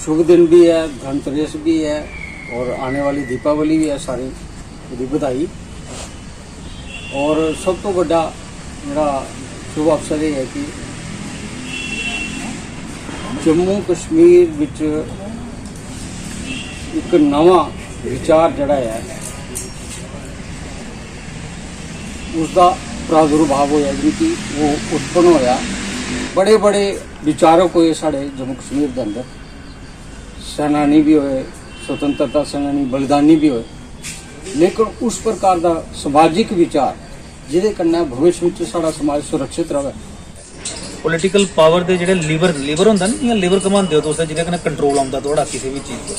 शुभ दिन भी है, धनतेरस भी है और आने वाली दीपावली भी है। सारी दी बधाई। और सब तो बड़ा मेरा शुभ अवसर ये है कि जम्मू कश्मीर विच एक नवा विचार जड़ा है उसका प्रादुर्भाव होया, जिनकी वो उत्पन्न होया। बड़े बड़े विचारक हुए साढ़े जम्मू कश्मीर के अंदर, सेनानी भी होए, स्वतंत्रता सेनानी बलिदानी भी होए, लेकिन उस प्रकार का समाजिक विचार जिहदे कन्नै भविष्य में साड़ा समाज सुरक्षित रहे। पोलिटिकल पावर के जो लीवर होंगे ना, लीवर घुमाते हो तो जिहदे कन्नै कंट्रोल आता थोड़ा किसी भी चीज़ को,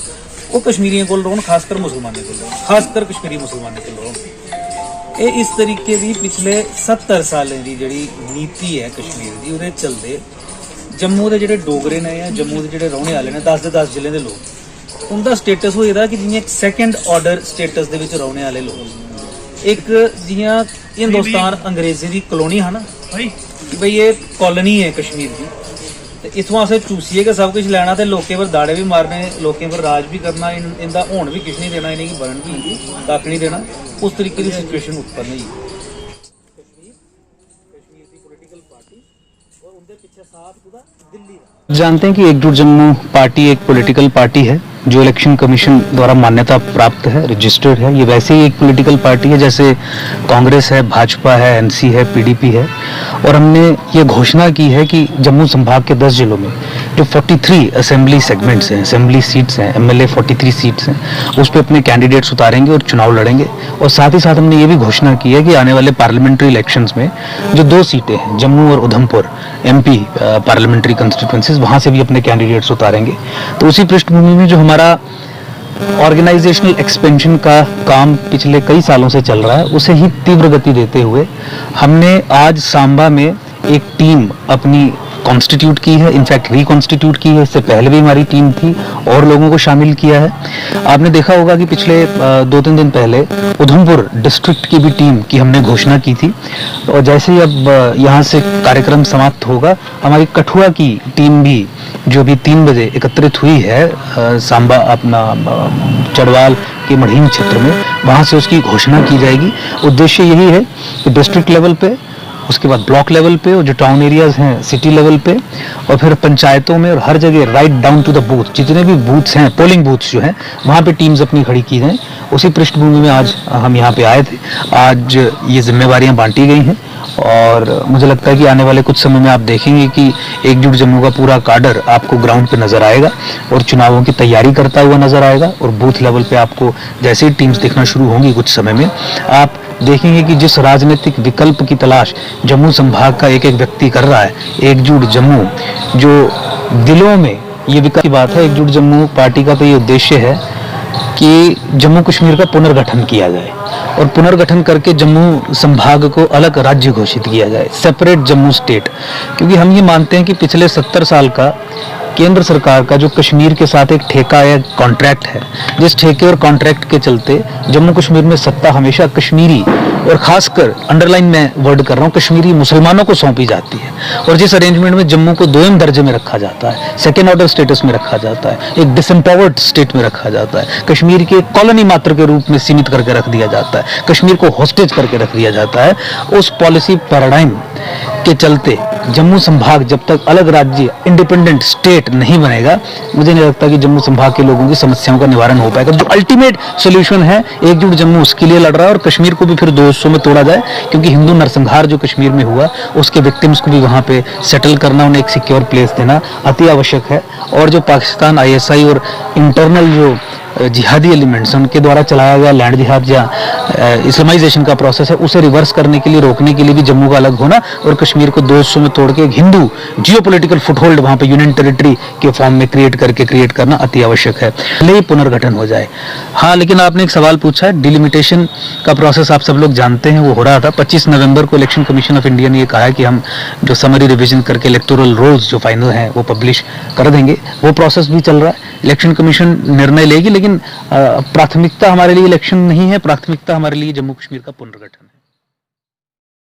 वो कश्मीरियों को रोन, खासकर मुसलमानों को रोन, खासकर कश्मीरी मुसलमानों को रोन। ये इस तरीके की पिछले 70 सालों की जी नीति है कश्मीर की, वो चलते जम्मू के जोड़े डोगरे ने या जम्मू के जोड़े रहने वाले ने 10 के 10 जिले के लोग, उनका स्टेटस हो जाता कि जियां एक सैकेंड ऑर्डर स्टेटस के रहने वाले लोग। एक जियां हिंदुस्तान अंग्रेजी की कॉलोनी है ना कि भाई ये कॉलोनी है कश्मीर की, तो इतों असें चूसीए कि सब कुछ लैना, तो लोगों पर दाड़े भी मारने, लोगों पर राज भी करना, इनका होन भी कुछ नहीं देना, इन्हें बनन भी कख नहीं देना। उस तरीके की सिचुएशन उत्पन्न हुई। कश्मीर की पॉलिटिकल पार्टी और उनके पीछे साथ पूरा दिल्ली। जानते हैं कि एकजुट जम्मू पार्टी एक पॉलिटिकल पार्टी है जो इलेक्शन कमीशन द्वारा मान्यता प्राप्त है, रजिस्टर्ड है। ये वैसे ही एक पॉलिटिकल पार्टी है जैसे कांग्रेस है, भाजपा है, एनसी है, पीडीपी है। और हमने ये घोषणा की है कि जम्मू संभाग के 10 जिलों में जो 43 असेंबली सेगमेंट्स हैं, असेंबली सीट्स हैं, एमएलए 43 सीट्स हैं, उस पर अपने कैंडिडेट्स उतारेंगे और चुनाव लड़ेंगे। और साथ ही साथ हमने ये भी घोषणा की है कि आने वाले पार्लियामेंट्री इलेक्शंस में जो 2 सीटें हैं, जम्मू और उधमपुर एमपी पार्लियामेंट्री कंस्टिट्यूएंसीज, वहाँ से भी अपने कैंडिडेट्स उतारेंगे। तो उसी पृष्ठभूमि में जो हमारा ऑर्गेनाइजेशनल एक्सपेंशन का काम पिछले कई सालों से चल रहा है, उसे ही तीव्र गति देते हुए हमने आज सांबा में एक टीम अपनी कॉन्स्टिट्यूट की है, इनफैक्ट रिकॉन्स्टिट्यूट की है। इससे पहले भी हमारी टीम थी और लोगों को शामिल किया है। आपने देखा होगा कि पिछले 2-3 दिन पहले उधमपुर डिस्ट्रिक्ट की भी टीम की हमने घोषणा की थी। और जैसे ही अब यहाँ से कार्यक्रम समाप्त होगा, हमारी कठुआ की टीम भी जो भी 3 बजे एकत्रित हुई है सांबा अपना चढ़वाल के मढ़ीन क्षेत्र में, वहाँ से उसकी घोषणा की जाएगी। उद्देश्य यही है कि डिस्ट्रिक्ट लेवल पे, उसके बाद ब्लॉक लेवल पे, और जो टाउन एरियाज हैं सिटी लेवल पे, और फिर पंचायतों में और हर जगह right down to the booth, जितने भी बूथ्स हैं, पोलिंग बूथ्स जो हैं, वहाँ पे टीम्स अपनी खड़ी की जाएं। उसी पृष्ठभूमि में आज हम यहाँ पे आए थे। आज ये जिम्मेवारियाँ बांटी गई हैं और मुझे लगता है कि आने वाले कुछ समय में आप देखेंगे कि एकजुट जम्मू का पूरा काडर आपको ग्राउंड पे नजर आएगा और चुनावों की तैयारी करता हुआ नजर आएगा। और बूथ लेवल पे आपको जैसे ही टीम्स दिखना शुरू होंगी कुछ समय में, आप देखेंगे कि जिस राजनीतिक विकल्प की तलाश जम्मू संभाग का एक एक व्यक्ति कर रहा है, एकजुट जम्मू जो दिलों में ये विकल्प की बात है। एकजुट जम्मू पार्टी का तो ये उद्देश्य है कि जम्मू कश्मीर का पुनर्गठन किया जाए और पुनर्गठन करके जम्मू संभाग को अलग राज्य घोषित किया जाए, सेपरेट जम्मू स्टेट। क्योंकि हम ये मानते हैं कि पिछले 70 साल का केंद्र सरकार का जो कश्मीर के साथ एक ठेका या कॉन्ट्रैक्ट है, जिस ठेके और कॉन्ट्रैक्ट के चलते जम्मू कश्मीर में सत्ता हमेशा कश्मीरी और खासकर अंडरलाइन में वर्ड कर रहा हूँ, कश्मीरी मुसलमानों को सौंपी जाती है। और जिस अरेंजमेंट में जम्मू को 2म दर्जे में रखा जाता है, सेकेंड ऑर्डर स्टेटस में रखा जाता है, एक डिसएम्पावर्ड स्टेट में रखा जाता है, कश्मीर के कॉलोनी मात्र के रूप में सीमित करके रख दिया जाता है, कश्मीर को हॉस्टेज करके रख दिया जाता है, उस पॉलिसी पैराडाइम के चलते जम्मू संभाग जब तक अलग राज्य इंडिपेंडेंट स्टेट नहीं बनेगा, मुझे नहीं लगता कि जम्मू संभाग के लोगों की समस्याओं का निवारण हो पाएगा। जो अल्टीमेट सोल्यूशन है, एकजुट जम्मू उसके लिए लड़ रहा है और कश्मीर को भी फिर 2 हिस्सों में तोड़ा जाए, क्योंकि हिंदू नरसंहार जो कश्मीर में हुआ उसके विक्टिम्स को भी वहाँ पे सेटल करना, उन्हें एक सिक्योर प्लेस देना अति आवश्यक है। और जो पाकिस्तान ISI और इंटरनल जो जिहादी एलिमेंट्स उनके द्वारा चलाया गया लैंड जिहाद या इस्लामाइजेशन का प्रोसेस है, उसे रिवर्स करने के लिए, रोकने के लिए भी जम्मू का अलग होना और कश्मीर को 2 हिस्सों में तोड़ के एक हिंदू जियोपॉलिटिकल फुटहोल्ड वहाँ पे यूनियन टेरिटरी के फॉर्म में क्रिएट करना अति आवश्यक है, भले ही पुनर्गठन हो जाए। हाँ, लेकिन आपने एक सवाल पूछा है, डिलिमिटेशन का प्रोसेस आप सब लोग जानते हैं, वो हो रहा था। 25 नवंबर को इलेक्शन कमीशन ऑफ इंडिया ने ये कहा है कि हम जो समरी रिविजन करके इलेक्टोरल रोल्स जो फाइनल हैं वो पब्लिश कर देंगे। वो प्रोसेस भी चल रहा है, इलेक्शन कमीशन निर्णय लेगी, लेकिन प्राथमिकता हमारे लिए इलेक्शन नहीं है, प्राथमिकता हमारे लिए जम्मू कश्मीर का पुनर्गठन है।